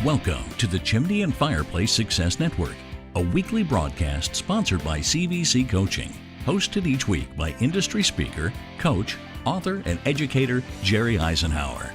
Welcome to the Chimney and Fireplace Success Network, a weekly broadcast sponsored by CVC Coaching, hosted each week by industry speaker, coach, author, and educator Jerry Eisenhower.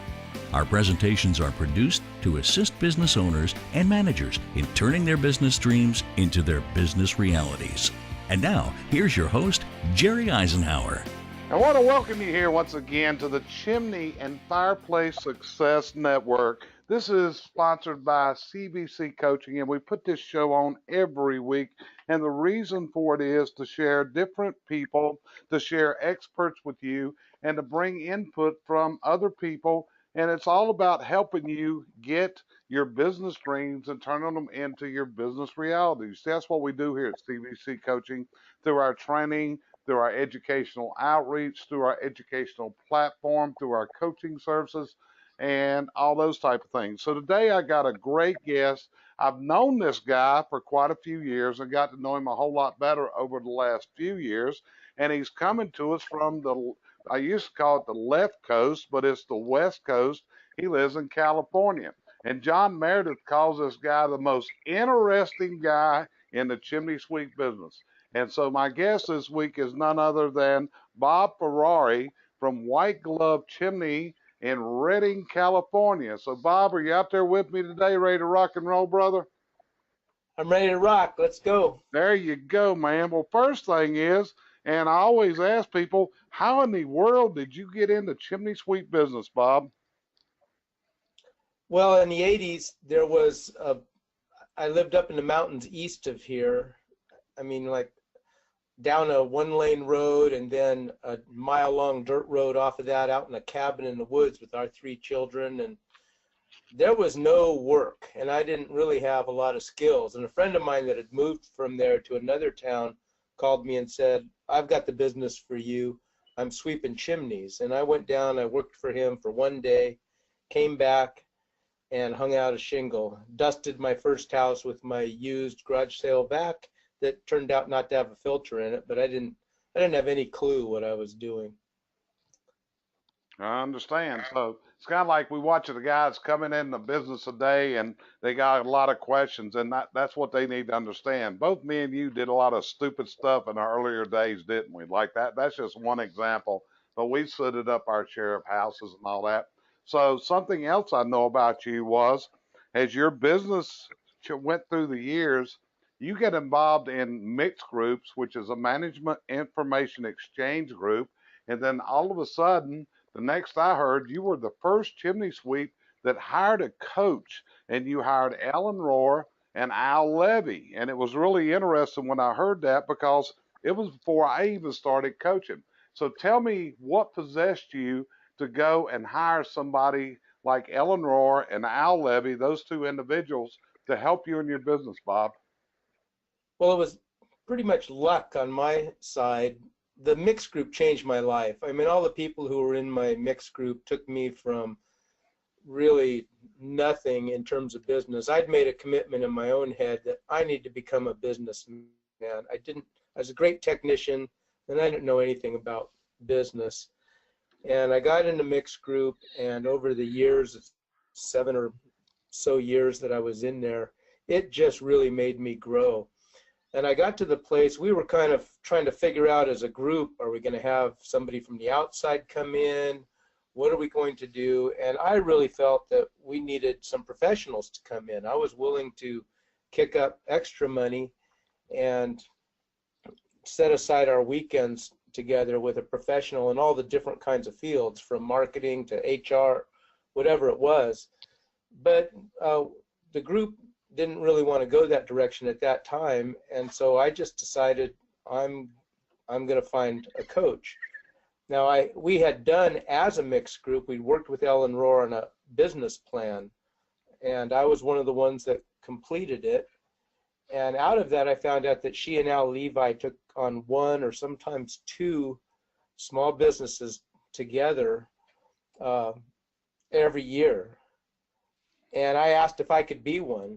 Our presentations are produced to assist business owners and managers in turning their business dreams into their business realities. And now, here's your host, Jerry Eisenhower. I want to welcome you here once again to the Chimney and Fireplace Success Network. This is sponsored by CVC Coaching, and we put this show on every week. And the reason for it is to share different people, to share experts with you, and to bring input from other people. And it's all about helping you get your business dreams and turning them into your business realities. That's what we do here at CVC Coaching through our training, through our educational outreach, through our educational platform, through our coaching services, and all those type of things. So today I got a great guest. I've known this guy for quite a few years. I got to know him a whole lot better over the last few years. And he's coming to us from I used to call it the left coast, but it's the west coast. He lives in California. And John Meredith calls this guy the most interesting guy in the chimney sweep business. And so my guest this week is none other than Bob.Ferrari from White Glove Chimney in Redding, California. So Bob, are you out there with me today, ready to rock and roll, brother? I'm ready to rock. Let's go. There you go, man. Well, first thing is, and I always ask people, how in the world did you get into chimney sweep business, Bob? Well, in the 80s, I lived up in the mountains east of here. I mean, like down a one-lane road and then a mile-long dirt road off of that, out in a cabin in the woods with our 3 children. And there was no work, and I didn't really have a lot of skills. And a friend of mine that had moved from there to another town called me and said, I've got the business for you. I'm sweeping chimneys. And I went down, I worked for him for one day, came back and hung out a shingle, dusted my first house with my used garage sale vac that turned out not to have a filter in it, but I didn't have any clue what I was doing. I understand. So it's kind of like we watch the guys coming in the business today and they got a lot of questions, and that's what they need to understand. Both me and you did a lot of stupid stuff in our earlier days, didn't we? Like that. That's just one example. But we suited up our share of houses and all that. So something else I know about you was, as your business went through the years, you get involved in mixed groups, which is a management information exchange group. And then all of a sudden, the next I heard, you were the first chimney sweep that hired a coach, and you hired Alan Rohr and Al Levy. And it was really interesting when I heard that because it was before I even started coaching. So tell me what possessed you to go and hire somebody like Alan Rohr and Al Levy, those 2 individuals, to help you in your business, Bob? Well, it was pretty much luck on my side. The mixed group changed my life. I mean, all the people who were in my mixed group took me from really nothing in terms of business. I'd made a commitment in my own head that I need to become a businessman. I was a great technician, and I didn't know anything about business. And I got into mixed group, and over the years, 7 or so years that I was in there, it just really made me grow. And I got to the place, we were kind of trying to figure out as a group, are we going to have somebody from the outside come in? What are we going to do? And I really felt that we needed some professionals to come in. I was willing to kick up extra money and set aside our weekends together with a professional in all the different kinds of fields, from marketing to HR, whatever it was. But the group didn't really want to go that direction at that time, and so I just decided I'm going to find a coach. Now we had done as a mixed group, we worked with Ellen Rohr on a business plan, and I was one of the ones that completed it. And out of that, I found out that she and Al Levi took on 1 or sometimes 2 small businesses together every year. And I asked if I could be one.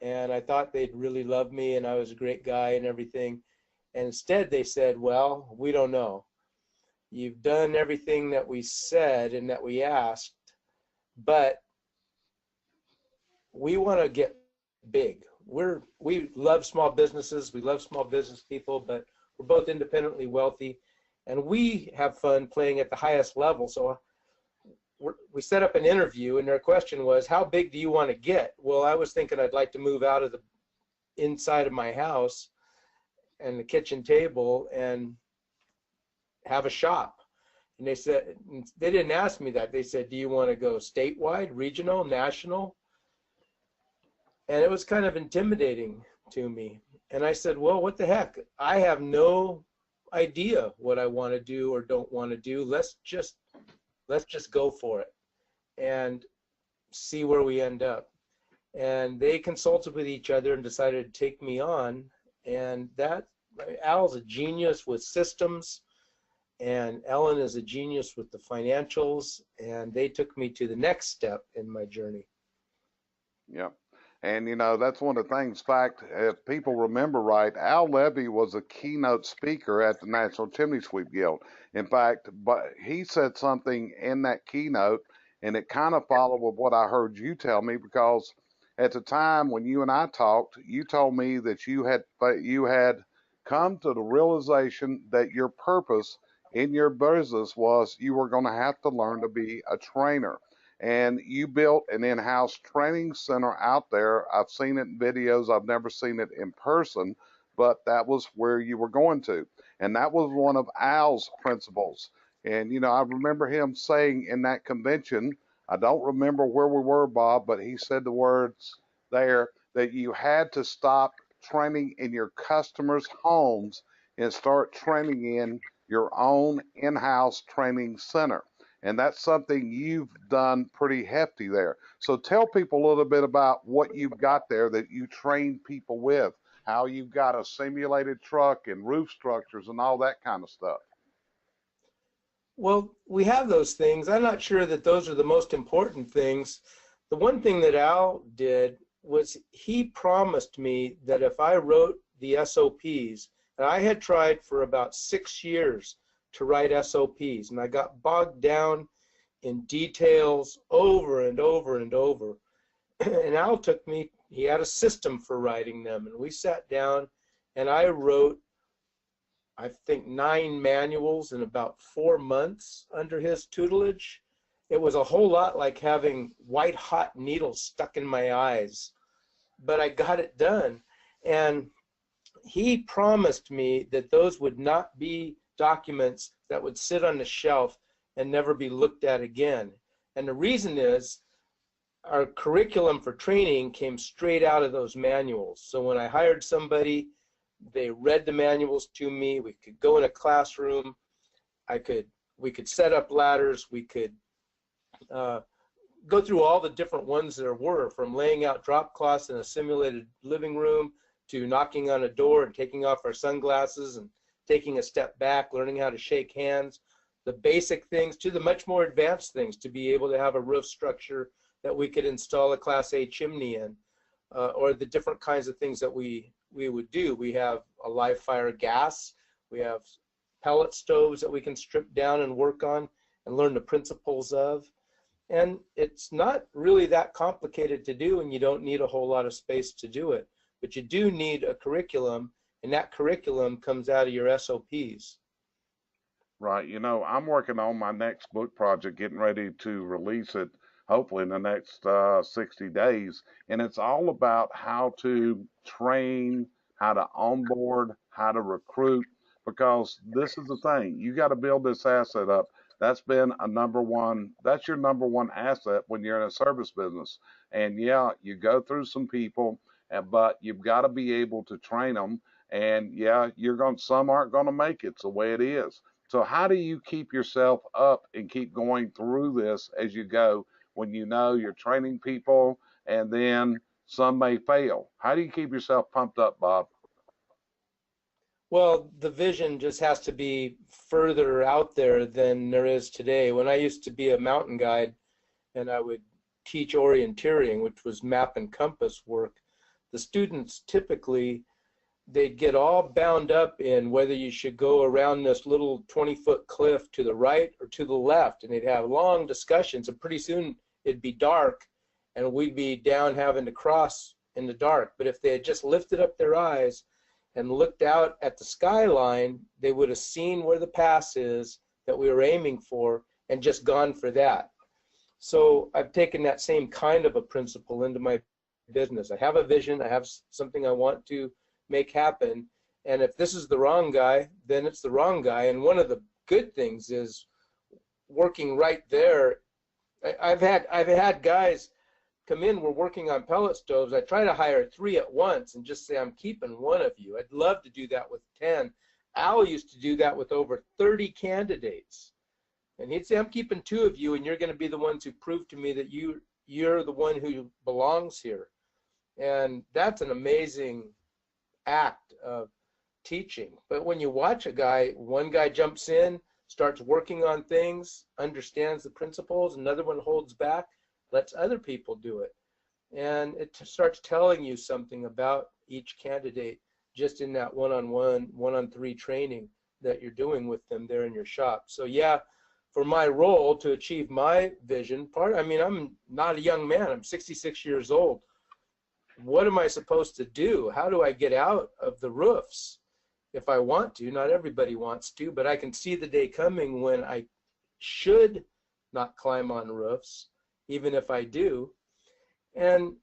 And I thought they'd really love me and I was a great guy and everything. And instead they said, well, we don't know. You've done everything that we said and that we asked, but we want to get big. We love small businesses. We love small business people, but we're both independently wealthy, and we have fun playing at the highest level. So we set up an interview, and their question was, how big do you want to get? Well, I was thinking I'd like to move out of the inside of my house and the kitchen table and have a shop. And they said, they didn't ask me that. They said, do you want to go statewide, regional, national? And it was kind of intimidating to me. And I said, well, what the heck? I have no idea what I want to do or don't want to do. Let's just go for it and see where we end up. And they consulted with each other and decided to take me on. And Al's a genius with systems, and Ellen is a genius with the financials, and they took me to the next step in my journey. Yeah. And, you know, that's one of the things, in fact, if people remember right, Al Levy was a keynote speaker at the National Chimney Sweep Guild. In fact, but he said something in that keynote, and it kind of followed with what I heard you tell me, because at the time when you and I talked, you told me that you had come to the realization that your purpose in your business was you were going to have to learn to be a trainer. And you built an in-house training center out there. I've seen it in videos. I've never seen it in person, but that was where you were going to. And that was one of Al's principles. And, you know, I remember him saying in that convention, I don't remember where we were, Bob, but he said the words there that you had to stop training in your customers' homes and start training in your own in-house training center. And that's something you've done pretty hefty there. So tell people a little bit about what you've got there that you train people with, how you've got a simulated truck and roof structures and all that kind of stuff. Well, we have those things. I'm not sure that those are the most important things. The one thing that Al did was he promised me that if I wrote the SOPs, and I had tried for about 6 years to write SOPs, and I got bogged down in details over and over and over. And Al took me, he had a system for writing them, and we sat down and I wrote, I think, 9 manuals in about 4 months under his tutelage. It was a whole lot like having white hot needles stuck in my eyes, but I got it done. And he promised me that those would not be documents that would sit on the shelf and never be looked at again. And the reason is our curriculum for training came straight out of those manuals. So when I hired somebody, they read the manuals to me. We could go in a classroom. We could set up ladders. We could go through all the different ones there were, from laying out drop cloths in a simulated living room to knocking on a door and taking off our sunglasses and taking a step back, learning how to shake hands, the basic things to the much more advanced things, to be able to have a roof structure that we could install a Class A chimney in, or the different kinds of things that we would do. We have a live fire gas. We have pellet stoves that we can strip down and work on and learn the principles of. And it's not really that complicated to do, and you don't need a whole lot of space to do it. But you do need a curriculum, and that curriculum comes out of your SOPs. Right. You know, I'm working on my next book project, getting ready to release it, hopefully in the next 60 days. And it's all about how to train, how to onboard, how to recruit, because this is the thing. You got to build this asset up. That's been that's your number one asset when you're in a service business. And yeah, you go through some people, but you've got to be able to train them. And yeah, some aren't going to make it. It's the way it is. So how do you keep yourself up and keep going through this as you go when you know you're training people and then some may fail? How do you keep yourself pumped up, Bob? Well, the vision just has to be further out there than there is today. When I used to be a mountain guide and I would teach orienteering, which was map and compass work, the students typically, they'd get all bound up in whether you should go around this little 20-foot cliff to the right or to the left, and they'd have long discussions, and pretty soon it'd be dark and we'd be down having to cross in the dark. But if they had just lifted up their eyes and looked out at the skyline, they would have seen where the pass is that we were aiming for and just gone for that. So I've taken that same kind of a principle into my business. I have a vision, I have something I want to make happen, and if this is the wrong guy, then it's the wrong guy. And one of the good things is working right there. I've had guys come in, we're working on pellet stoves. I try to hire 3 at once and just say, I'm keeping 1 of you. I'd love to do that with 10. Al used to do that with over 30 candidates. And he'd say, I'm keeping 2 of you, and you're going to be the ones who prove to me that you're the one who belongs here. And that's an amazing act of teaching. But when you watch a guy, one guy jumps in, starts working on things, understands the principles, another one holds back, lets other people do it. And it starts telling you something about each candidate just in that one-on-one, 1-on-3 training that you're doing with them there in your shop. So yeah, for my role to achieve my vision, I'm not a young man, I'm 66 years old. What am I supposed to do? How do I get out of the roofs? If I want to, not everybody wants to, but I can see the day coming when I should not climb on roofs, even if I do. And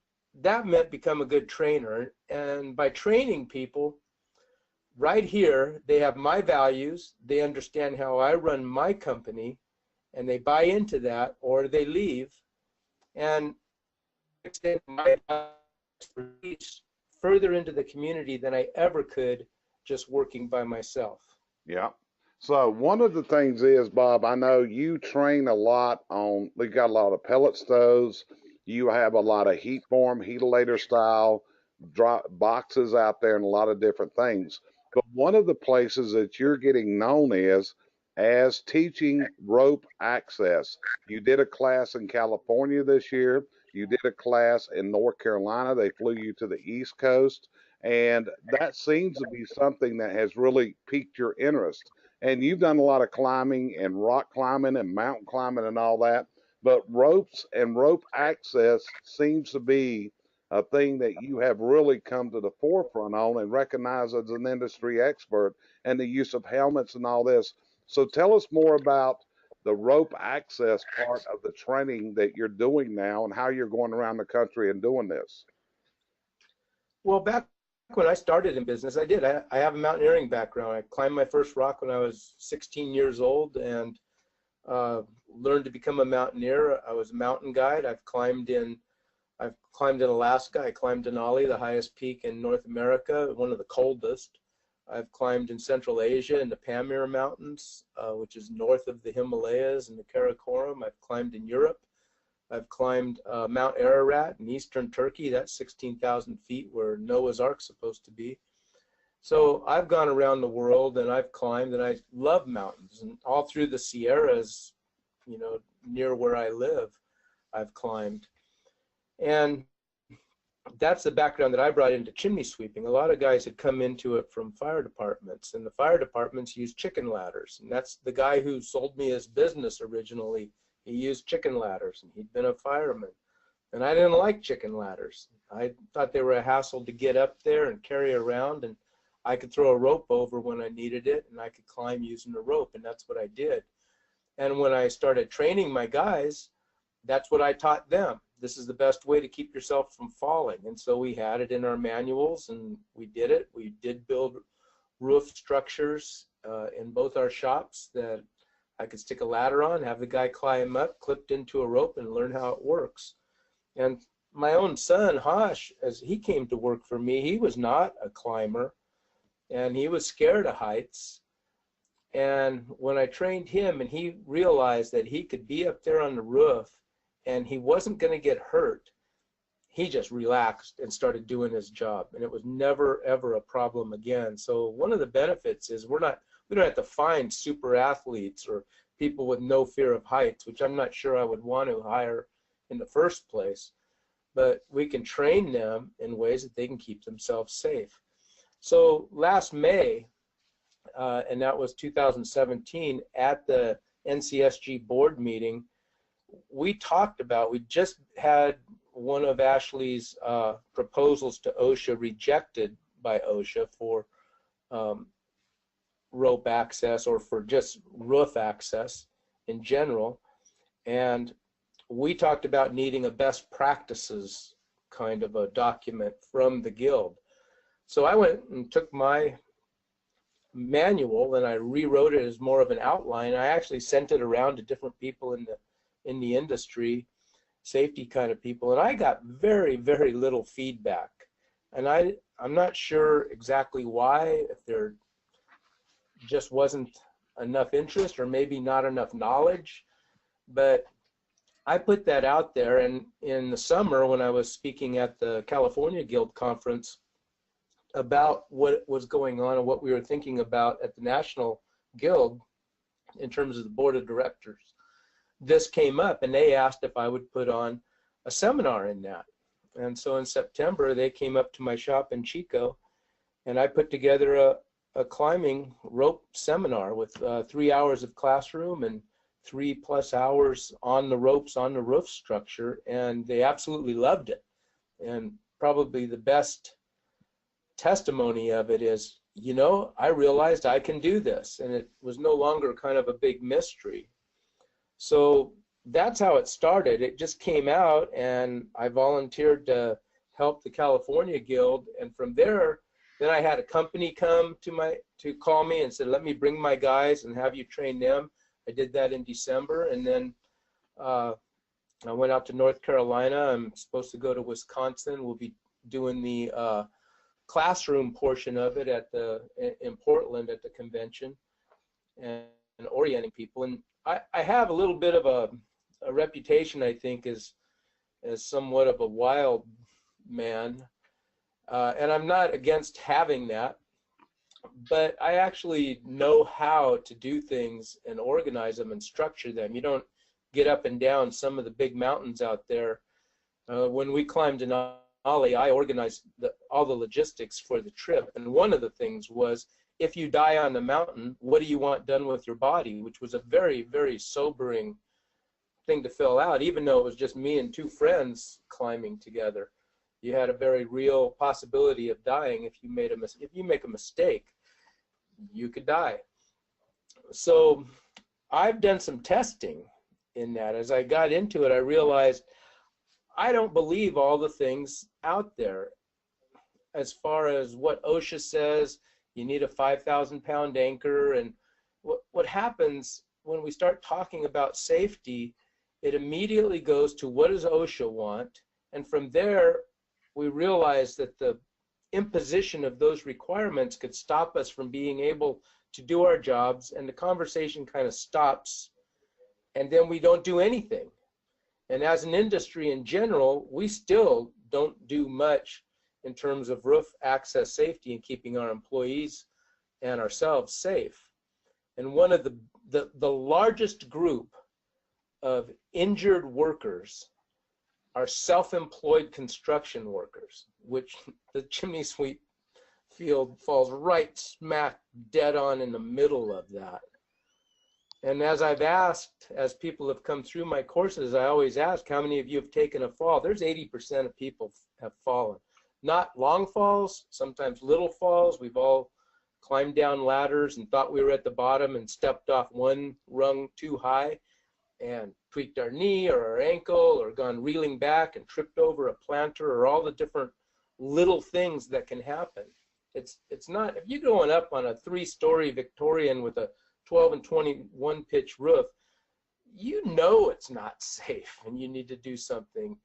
that meant become a good trainer. And by training people, right here, they have my values, they understand how I run my company, and they buy into that, or they leave, and extend my expertise further into the community than I ever could just working by myself. Yeah. So one of the things is, Bob, I know you train a lot on, we got a lot of pellet stoves. You have a lot of heat form, heatilator style drop boxes out there and a lot of different things. But one of the places that you're getting known is as teaching rope access. You did a class in California this year. You did a class in North Carolina. They flew you to the East Coast. And that seems to be something that has really piqued your interest. And you've done a lot of climbing and rock climbing and mountain climbing and all that. But ropes and rope access seems to be a thing that you have really come to the forefront on and recognized as an industry expert, and the use of helmets and all this. So tell us more about the rope access part of the training that you're doing now and how you're going around the country and doing this. Well, back when I started in business, I have a mountaineering background. I climbed my first rock when I was 16 years old and learned to become a mountaineer. I was a mountain guide. I've climbed in Alaska. I climbed Denali, the highest peak in North America, one of the coldest. I've climbed in Central Asia in the Pamir Mountains, which is north of the Himalayas and the Karakoram. I've climbed in Europe. I've climbed Mount Ararat in eastern Turkey. That's 16,000 feet where Noah's Ark's supposed to be. So I've gone around the world and I've climbed, and I love mountains. And all through the Sierras, you know, near where I live, I've climbed. And that's the background that I brought into chimney sweeping. A lot of guys had come into it from fire departments, and the fire departments use chicken ladders. And that's the guy who sold me his business originally. He used chicken ladders, and he'd been a fireman. And I didn't like chicken ladders. I thought they were a hassle to get up there and carry around, and I could throw a rope over when I needed it, and I could climb using a rope, and that's what I did. And when I started training my guys, that's what I taught them. This is the best way to keep yourself from falling. And so we had it in our manuals, and we did it. We did build roof structures in both our shops that I could stick a ladder on, have the guy climb up, clipped into a rope, and learn how it works. And my own son, Hosh, as he came to work for me, he was not a climber, and he was scared of heights. And when I trained him and he realized that he could be up there on the roof and he wasn't going to get hurt, he just relaxed and started doing his job. And it was never, ever a problem again. So one of the benefits is we don't have to find super athletes or people with no fear of heights, which I'm not sure I would want to hire in the first place. But we can train them in ways that they can keep themselves safe. So last May, and that was 2017, at the NCSG board meeting, we talked about, we just had one of Ashley's proposals to OSHA rejected by OSHA for rope access or for just roof access in general. And we talked about needing a best practices kind of a document from the guild. So I went and took my manual and I rewrote it as more of an outline. I actually sent it around to different people in the industry, safety kind of people, and I got very, very little feedback. And I'm not sure exactly why, if there just wasn't enough interest or maybe not enough knowledge, but I put that out there. And in the summer when I was speaking at the California Guild Conference about what was going on and what we were thinking about at the National Guild in terms of the board of directors, this came up and they asked if I would put on a seminar in that. And so in September they came up to my shop in Chico and I put together a climbing rope seminar with 3 hours of classroom and 3+ hours on the ropes on the roof structure, and they absolutely loved it. And probably the best testimony of it is, you know, I realized I can do this, and it was no longer kind of a big mystery. So that's how it started. It just came out and I volunteered to help the California Guild, and from there then I had a company come to call me and said, let me bring my guys and have you train them. I did that in December, and then I went out to North Carolina. I'm supposed to go to Wisconsin. We'll be doing the classroom portion of it in Portland at the convention and orienting people. And I have a little bit of a reputation, I think, as somewhat of a wild man, and I'm not against having that, but I actually know how to do things and organize them and structure them. You don't get up and down some of the big mountains out there. When we climbed Denali, I organized all the logistics for the trip, and one of the things was, if you die on the mountain, what do you want done with your body? Which was a very, very sobering thing to fill out, even though it was just me and 2 friends climbing together. You had a very real possibility of dying if you make a mistake. You could die. So I've done some testing in that. As I got into it, I realized I don't believe all the things out there. As far as what OSHA says, you need a 5,000-pound anchor, and what happens when we start talking about safety, it immediately goes to what does OSHA want, and from there we realize that the imposition of those requirements could stop us from being able to do our jobs, and the conversation kind of stops, and then we don't do anything. And as an industry in general, we still don't do much in terms of roof access safety and keeping our employees and ourselves safe. And one of the largest group of injured workers are self-employed construction workers, which the chimney sweep field falls right smack dead on in the middle of that. And as I've asked, as people have come through my courses, I always ask, how many of you have taken a fall? There's 80% of people have fallen. Not long falls, sometimes little falls. We've all climbed down ladders and thought we were at the bottom and stepped off one rung too high and tweaked our knee or our ankle or gone reeling back and tripped over a planter, or all the different little things that can happen. It's not, if you're going up on a 3-story Victorian with a 12 and 21 pitch roof, you know it's not safe and you need to do something.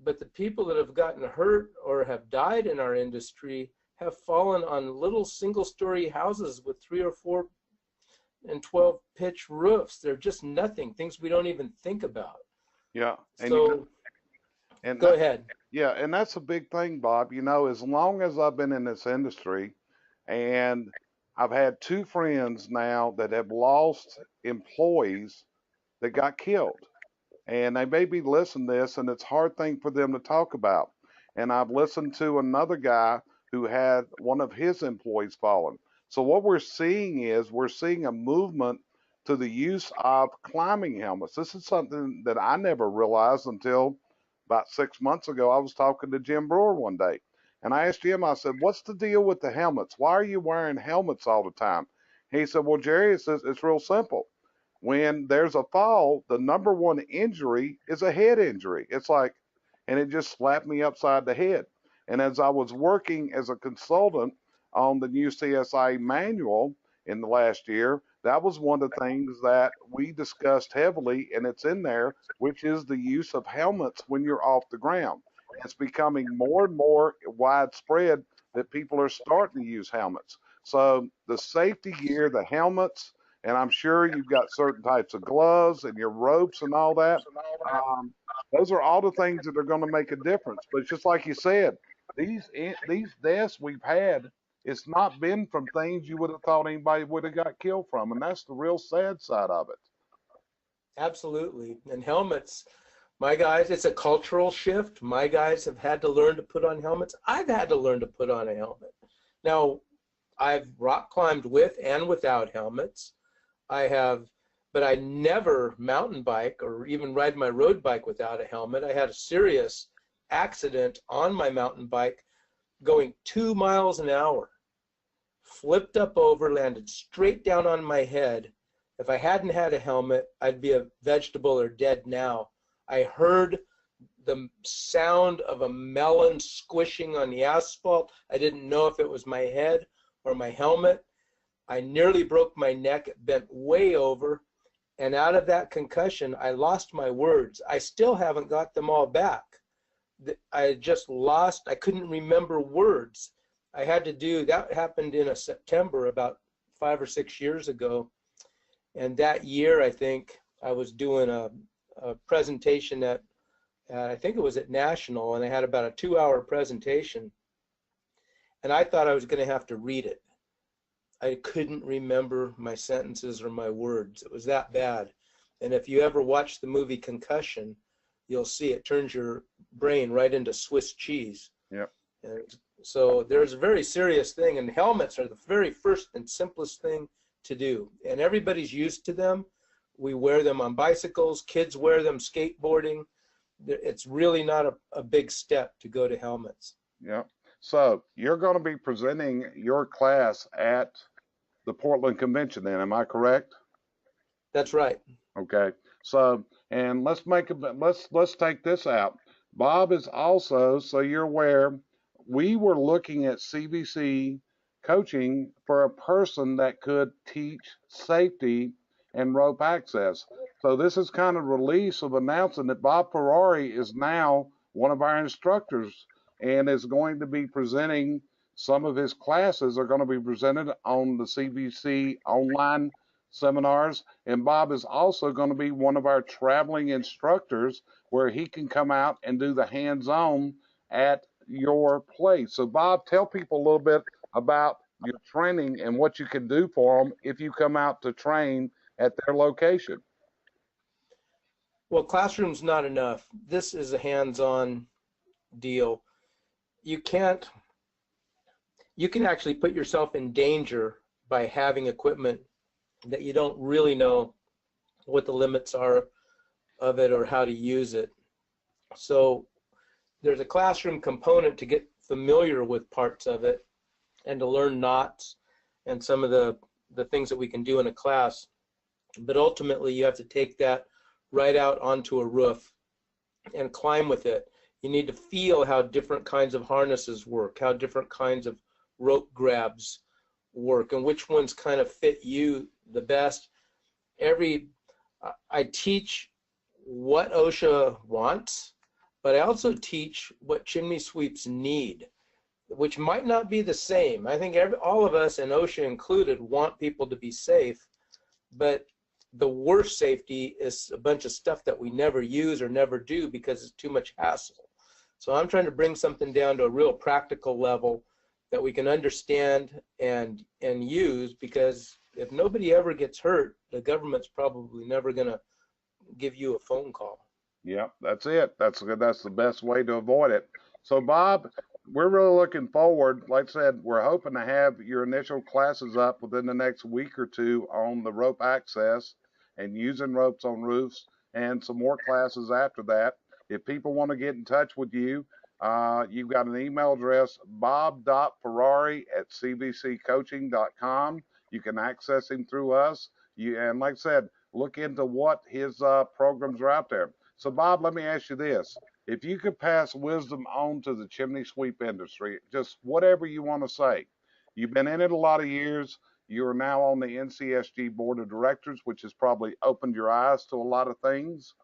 But the people that have gotten hurt or have died in our industry have fallen on little single-story houses with 3 or 4 and 12 pitch roofs. They're just nothing, things we don't even think about. Yeah. So go ahead. Yeah, and that's a big thing, Bob. You know, as long as I've been in this industry, and I've had 2 friends now that have lost employees that got killed. And they maybe listen to this, and it's a hard thing for them to talk about. And I've listened to another guy who had one of his employees fallen. So what we're seeing is we're seeing a movement to the use of climbing helmets. This is something that I never realized until about 6 months ago, I was talking to Jim Brewer one day, and I asked Jim, I said, what's the deal with the helmets? Why are you wearing helmets all the time? He said, well, Jerry, it's real simple. When there's a fall, the number one injury is a head injury. It's like, and it just slapped me upside the head. And as I was working as a consultant on the new CSI manual in the last year, that was one of the things that we discussed heavily, and it's in there, which is the use of helmets when you're off the ground. It's becoming more and more widespread that people are starting to use helmets. So the safety gear, the helmets, and I'm sure you've got certain types of gloves and your ropes and all that. Um, those are all the things that are going to make a difference. But it's just like you said, these deaths we've had, it's not been from things you would have thought anybody would have got killed from, and that's the real sad side of it. Absolutely. And helmets, my guys, it's a cultural shift. My guys have had to learn to put on helmets. I've had to learn to put on a helmet. Now, I've rock climbed with and without helmets. I have, but I never mountain bike or even ride my road bike without a helmet. I had a serious accident on my mountain bike going 2 miles an hour, flipped up over, landed straight down on my head. If I hadn't had a helmet, I'd be a vegetable or dead now. I heard the sound of a melon squishing on the asphalt. I didn't know if it was my head or my helmet. I nearly broke my neck, it bent way over, and out of that concussion, I lost my words. I still haven't got them all back. I just lost, I couldn't remember words. I had to do, that happened in a September about 5 or 6 years ago. And that year, I think, I was doing a presentation at, I think it was at National, and I had about a 2-hour presentation. And I thought I was going to have to read it. I couldn't remember my sentences or my words. It was that bad. And if you ever watch the movie Concussion, you'll see it turns your brain right into Swiss cheese. Yep. And so there's a very serious thing, and helmets are the very first and simplest thing to do. And everybody's used to them. We wear them on bicycles, kids wear them skateboarding. It's really not a big step to go to helmets. Yep. So you're going to be presenting your class at the Portland Convention then, am I correct? That's right. Okay. So, and let's take this out. Bob is also, so you're aware, we were looking at CVC coaching for a person that could teach safety and rope access. So this is kind of release of announcing that Bob.Ferrari is now one of our instructors and is going to be presenting, some of his classes are going to be presented on the CVC online seminars, and Bob is also going to be one of our traveling instructors where he can come out and do the hands-on at your place. So Bob, tell people a little bit about your training and what you can do for them if you come out to train at their location. Well, classroom's not enough. This is a hands-on deal. You can actually put yourself in danger by having equipment that you don't really know what the limits are of it or how to use it. So there's a classroom component to get familiar with parts of it and to learn knots and some of the things that we can do in a class. But ultimately, you have to take that right out onto a roof and climb with it. You need to feel how different kinds of harnesses work, how different kinds of rope grabs work, and which ones kind of fit you the best. I teach what OSHA wants, but I also teach what chimney sweeps need, which might not be the same. I think all of us, and OSHA included, want people to be safe, but the worst safety is a bunch of stuff that we never use or never do because it's too much hassle. So I'm trying to bring something down to a real practical level that we can understand and use, because if nobody ever gets hurt, the government's probably never going to give you a phone call. Yeah, that's it. That's the best way to avoid it. So Bob, we're really looking forward. Like I said, we're hoping to have your initial classes up within the next week or two on the rope access and using ropes on roofs, and some more classes after that. If people want to get in touch with you, you've got an email address, Bob.Ferrari@cvccoaching.com. You can access him through us. And like I said, look into what his programs are out there. So, Bob, let me ask you this. If you could pass wisdom on to the chimney sweep industry, just whatever you want to say. You've been in it a lot of years. You're now on the NCSG board of directors, which has probably opened your eyes to a lot of things.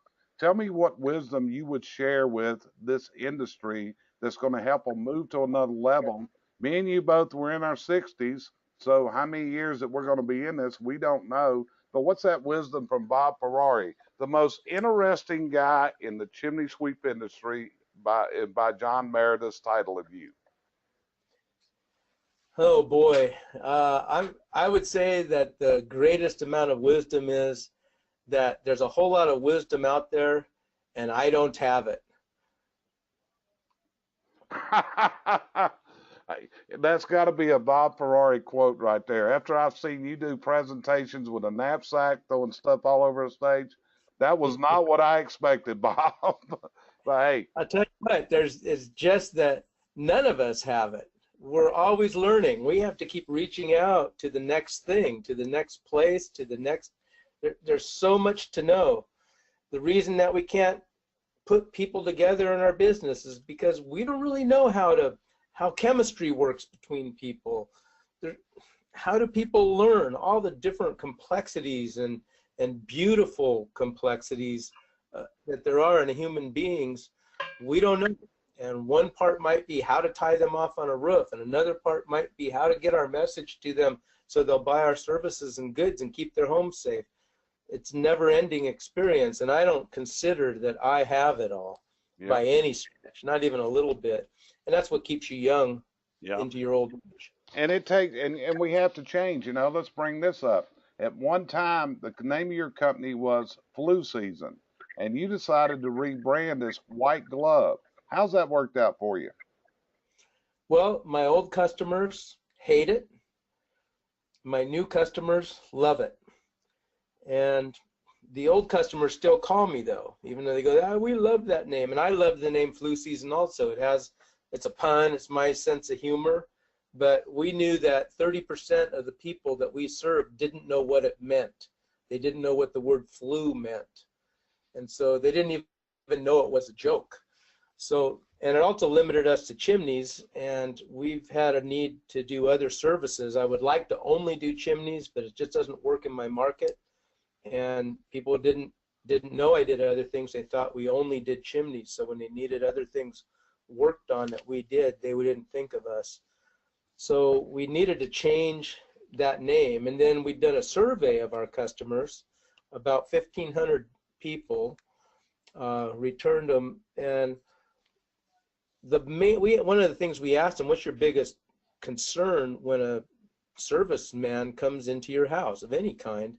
Tell me what wisdom you would share with this industry that's going to help them move to another level. Me and you both were in our 60s, so how many years that we're going to be in this, we don't know. But what's that wisdom from Bob.Ferrari, the most interesting guy in the chimney sweep industry by John Meredith's title of you? Oh boy, I would say that the greatest amount of wisdom is that there's a whole lot of wisdom out there, and I don't have it. That's got to be a Bob.Ferrari quote right there. After I've seen you do presentations with a knapsack throwing stuff all over the stage, that was not what I expected, Bob. But hey, I'll tell you what, it's just that none of us have it. We're always learning. We have to keep reaching out to the next thing, to the next place, to the next. There's so much to know. The reason that we can't put people together in our business is because we don't really know how chemistry works between people. How do people learn all the different complexities and beautiful complexities that there are in human beings? We don't know. And one part might be how to tie them off on a roof, and another part might be how to get our message to them so they'll buy our services and goods and keep their homes safe. It's never-ending experience, and I don't consider that I have it all by any stretch, not even a little bit. And that's what keeps you young into your old age. And it takes, and we have to change. Let's bring this up. At one time, the name of your company was Flu Season, and you decided to rebrand as White Glove. How's that worked out for you? Well, my old customers hate it. My new customers love it. And the old customers still call me though, even though they go, we love that name. And I love the name Flu Season also. It's a pun, it's my sense of humor. But we knew that 30% of the people that we served didn't know what it meant. They didn't know what the word flu meant. And so they didn't even know it was a joke. So, and it also limited us to chimneys, and we've had a need to do other services. I would like to only do chimneys, but it just doesn't work in my market. And people didn't know I did other things. They thought we only did chimneys. So when they needed other things worked on that we did, they didn't think of us. So we needed to change that name. And then we'd done a survey of our customers, about 1,500 people, returned them. And one of the things we asked them, what's your biggest concern when a serviceman comes into your house of any kind?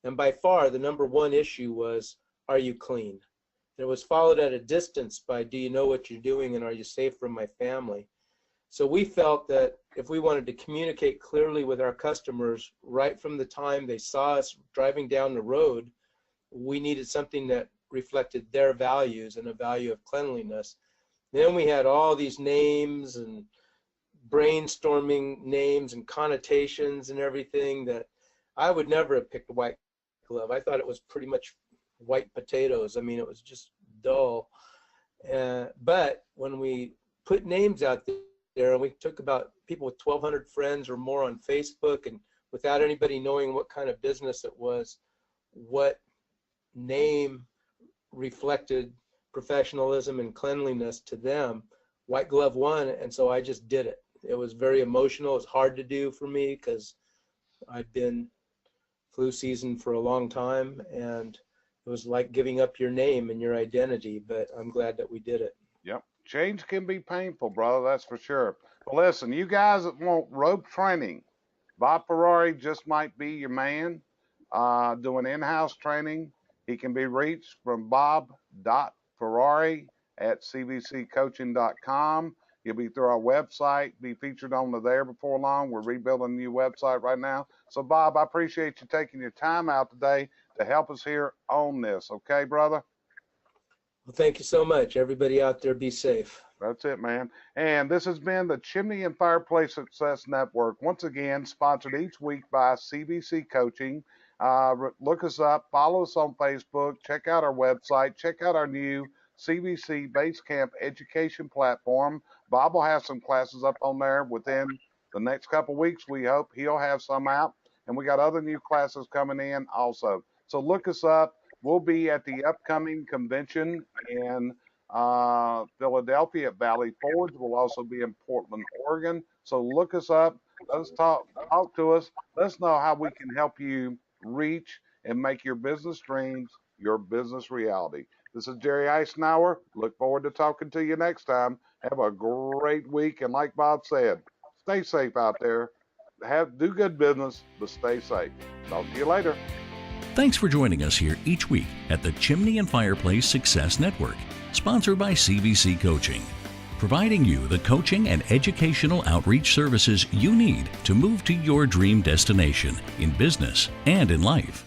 And by far, the number one issue was, are you clean? And it was followed at a distance by, do you know what you're doing and are you safe from my family? So we felt that if we wanted to communicate clearly with our customers right from the time they saw us driving down the road, we needed something that reflected their values and a value of cleanliness. Then we had all these names and brainstorming names and connotations and everything that I would never have picked White Glove. I thought it was pretty much white potatoes. I mean, it was just dull. But when we put names out there, and we took about people with 1,200 friends or more on Facebook, and without anybody knowing what kind of business it was, what name reflected professionalism and cleanliness to them, White Glove won, and so I just did it. It was very emotional. It was hard to do for me because I'd been Flu Season for a long time, and it was like giving up your name and your identity, but I'm glad that we did it. Yep. Change can be painful, brother, that's for sure. But listen, you guys that want rope training, Bob.Ferrari just might be your man. Doing in-house training. He can be reached from Bob.Ferrari@CVCcoaching.com. He'll be through our website, be featured on there before long. We're rebuilding a new website right now. So, Bob, I appreciate you taking your time out today to help us here on this. Okay, brother? Well, thank you so much. Everybody out there, be safe. That's it, man. And this has been the Chimney and Fireplace Success Network, once again sponsored each week by CVC Coaching. Look us up, follow us on Facebook, check out our website, check out our new CVC Basecamp education platform. Bob will have some classes up on there within the next couple weeks. We hope he'll have some out. And we got other new classes coming in also. So look us up. We'll be at the upcoming convention in Philadelphia at Valley Forge. We'll also be in Portland, Oregon. So look us up. Let us talk to us. Let us know how we can help you reach and make your business dreams your business reality. This is Jerry Eisenhower. Look forward to talking to you next time. Have a great week. And like Bob said, stay safe out there. Do good business, but stay safe. Talk to you later. Thanks for joining us here each week at the Chimney and Fireplace Success Network, sponsored by CVC Coaching, providing you the coaching and educational outreach services you need to move to your dream destination in business and in life.